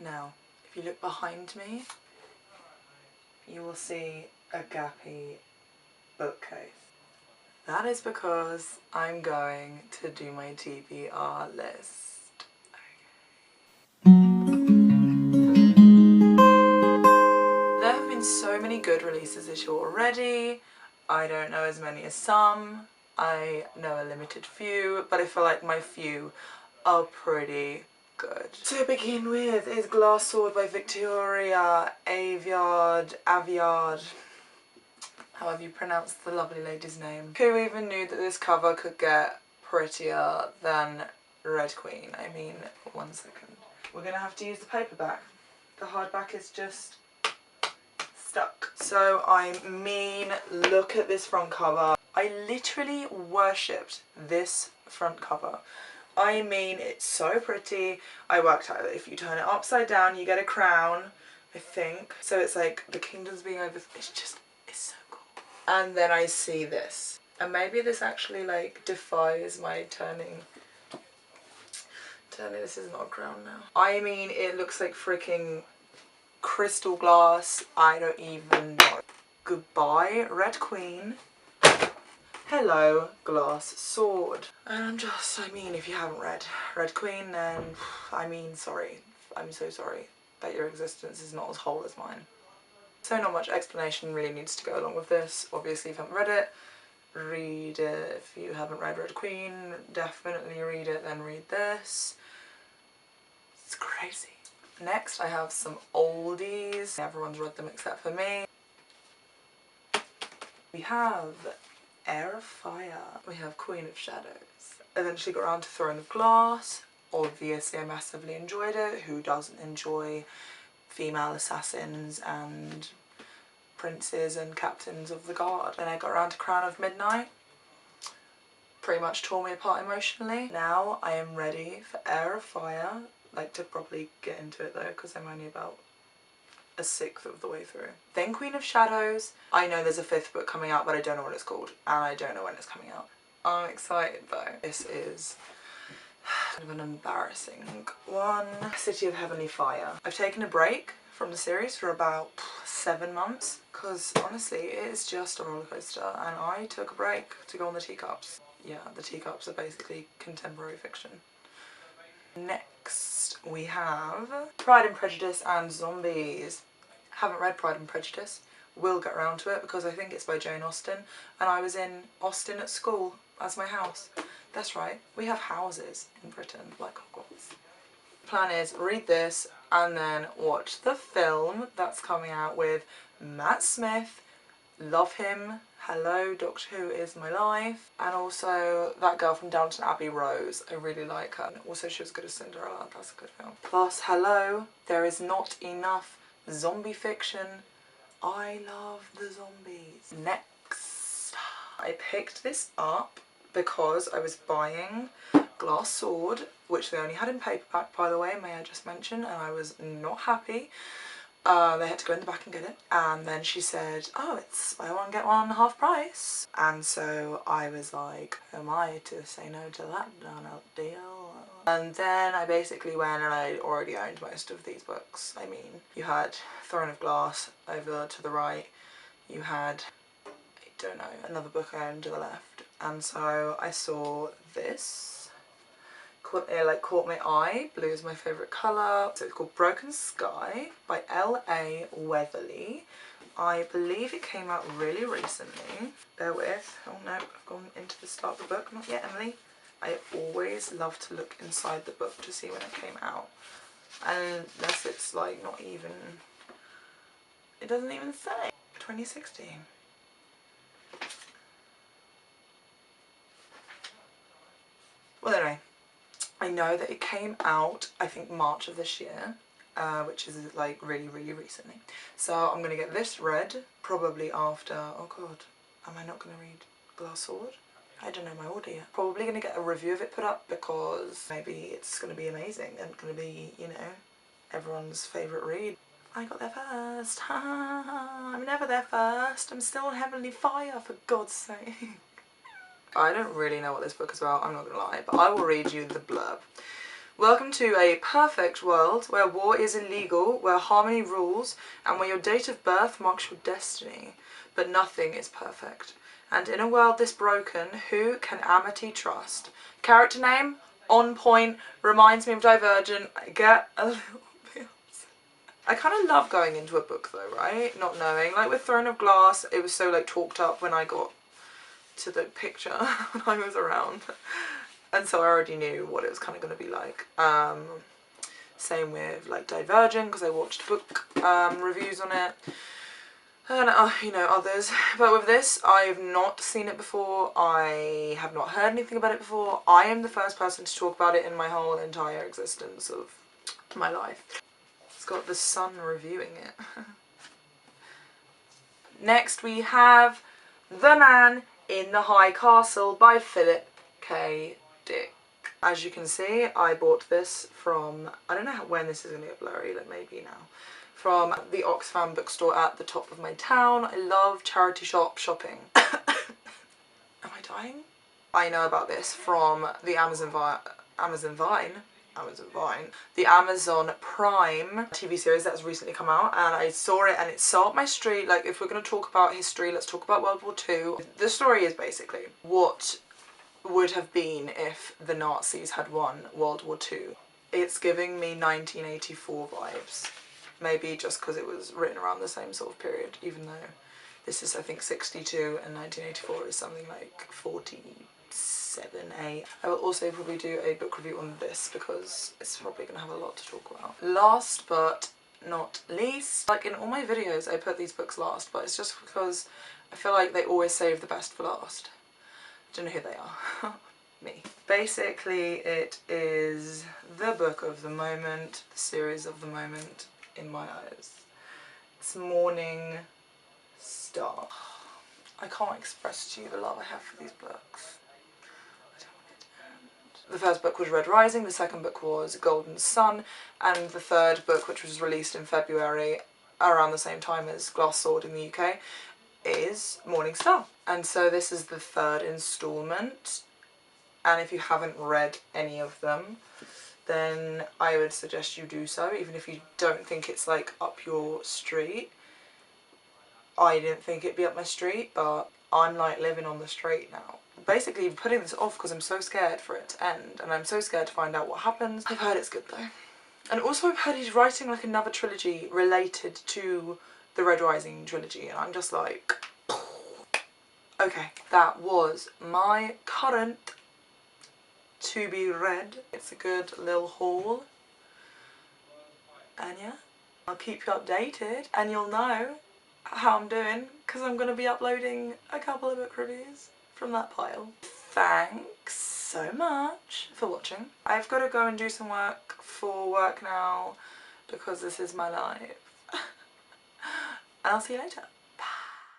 Now, if you look behind me, you will see a gappy bookcase. That is because I'm going to do my TBR list. There have been so many good releases this year already. I don't know as many as some. I know a limited few, but I feel like my few are pretty good. To begin with is Glass Sword by Victoria Aveyard. However you pronounce the lovely lady's name. Who even knew that this cover could get prettier than Red Queen? I mean, 1 second. We're gonna have to use the paperback. The hardback is just stuck. So I mean, look at this front cover. I literally worshipped this front cover. I mean, it's so pretty. I worked out that if you turn it upside down, you get a crown, I think. So it's like the kingdom's being over. It's so cool. And then I see this. And maybe this actually like defies my turning. This is not a crown now. I mean, it looks like freaking crystal glass. I don't even know. Goodbye, Red Queen. Hello, Glass Sword. And I mean, if you haven't read Red Queen, then, I mean, sorry. I'm so sorry that your existence is not as whole as mine. So not much explanation really needs to go along with this. Obviously, if you haven't read it, read it. If you haven't read Red Queen, definitely read it, then read this. It's crazy. Next, I have some oldies. Everyone's read them except for me. We have Heir of Fire. We have Queen of Shadows. Eventually got around to Throne of Glass. Obviously I massively enjoyed it. Who doesn't enjoy female assassins and princes and captains of the guard? Then I got around to Crown of Midnight. Pretty much tore me apart emotionally. Now I am ready for Heir of Fire. Like to properly get into it though, because I'm only about a 1/6 of the way through. Then Queen of Shadows. I know there's a 5th book coming out, but I don't know what it's called, and I don't know when it's coming out. I'm excited though. This is kind of an embarrassing one. City of Heavenly Fire. I've taken a break from the series for about 7 months, because honestly it is just a roller coaster, and I took a break to go on the teacups. Yeah, the teacups are basically contemporary fiction. Next we have Pride and Prejudice and Zombies. Haven't read Pride and Prejudice. Will get around to it because I think it's by Jane Austen, and I was in Austin at school as my house. That's right, we have houses in Britain like Hogwarts. Plan is read this and then watch the film that's coming out with Matt Smith. Love him. Hello, Doctor Who is my life. And also that girl from Downton Abbey, Rose. I really like her. Also she was good as Cinderella. That's a good film. Plus, hello, there is not enough zombie fiction. I love the zombies. Next, I picked this up because I was buying Glass Sword, which they only had in paperback, by the way, may I just mention, and I was not happy. They had to go in the back and get it, and then she said, oh, it's buy one get one half price, and so I was like, who am I to say no to that deal? And then I basically went, and I already owned most of these books. I mean, you had Throne of Glass over to the right, you had, I don't know, another book I owned to the left, and so I saw this. It caught my eye. Blue is my favourite colour. So it's called Broken Sky by L.A. Weatherly. I believe it came out really recently. Bear with. Oh no, I've gone into the start of the book. Not yet, Emily. I always love to look inside the book to see when it came out. Unless it's like not even... It doesn't even say. 2016. Well anyway. I know that it came out, I think, March of this year, which is like really recently. So I'm going to get this read probably after, oh god, am I not going to read Glass Sword? I don't know my order yet. Probably going to get a review of it put up because maybe it's going to be amazing and going to be, you know, everyone's favourite read. I got there first. I'm never there first. I'm still on Heavenly Fire, for God's sake. I don't really know what this book is about, I'm not gonna lie, but I will read you the blurb. Welcome to a perfect world where war is illegal, where harmony rules, and where your date of birth marks your destiny. But nothing is perfect. And in a world this broken, who can Amity trust? Character name? On point. Reminds me of Divergent. I get a little bit. I kind of love going into a book though, right? Not knowing. Like with Throne of Glass, it was so like talked up when I got to the picture when I was around. And so I already knew what it was kind of going to be like. Same with like Divergent, because I watched book reviews on it. And you know, others. But with this, I have not seen it before. I have not heard anything about it before. I am the first person to talk about it in my whole entire existence of my life. It's got the Sun reviewing it. Next we have The Man in the High Castle by Philip K. Dick. As you can see, I bought this from, I don't know when this is going to get blurry, like maybe now, from the Oxfam bookstore at the top of my town. I love charity shop shopping. Am I dying? I know about this from the Amazon Prime TV series that's recently come out, and I saw it and it set up my street. Like, if we're going to talk about history, let's talk about World War II. The story is basically what would have been if the Nazis had won World War II. It's giving me 1984 vibes. Maybe just because it was written around the same sort of period, even though this is I think 62 and 1984 is something like 47, 8. I will also probably do a book review on this because it's probably going to have a lot to talk about. Last but not least, like in all my videos I put these books last, but it's just because I feel like they always save the best for last. I don't know who they are. Me. Basically it is the book of the moment, the series of the moment in my eyes. It's Morning Star. I can't express to you the love I have for these books. I don't want it to end. The first book was Red Rising, the second book was Golden Sun, and the third book, which was released in February around the same time as Glass Sword in the UK, is Morning Star. And so this is the third instalment, and if you haven't read any of them, then I would suggest you do so, even if you don't think it's like up your street. I didn't think it'd be up my street, but I'm like living on the street now. Basically putting this off because I'm so scared for it to end, and I'm so scared to find out what happens. I've heard it's good though. And also I've heard he's writing like another trilogy related to the Red Rising trilogy, and I'm just like, okay, that was my current to be read. It's a good little haul, and yeah, I'll keep you updated and you'll know how I'm doing because I'm going to be uploading a couple of book reviews from that pile. Thanks so much for watching. I've got to go and do some work for work now because this is my life. And I'll see you later.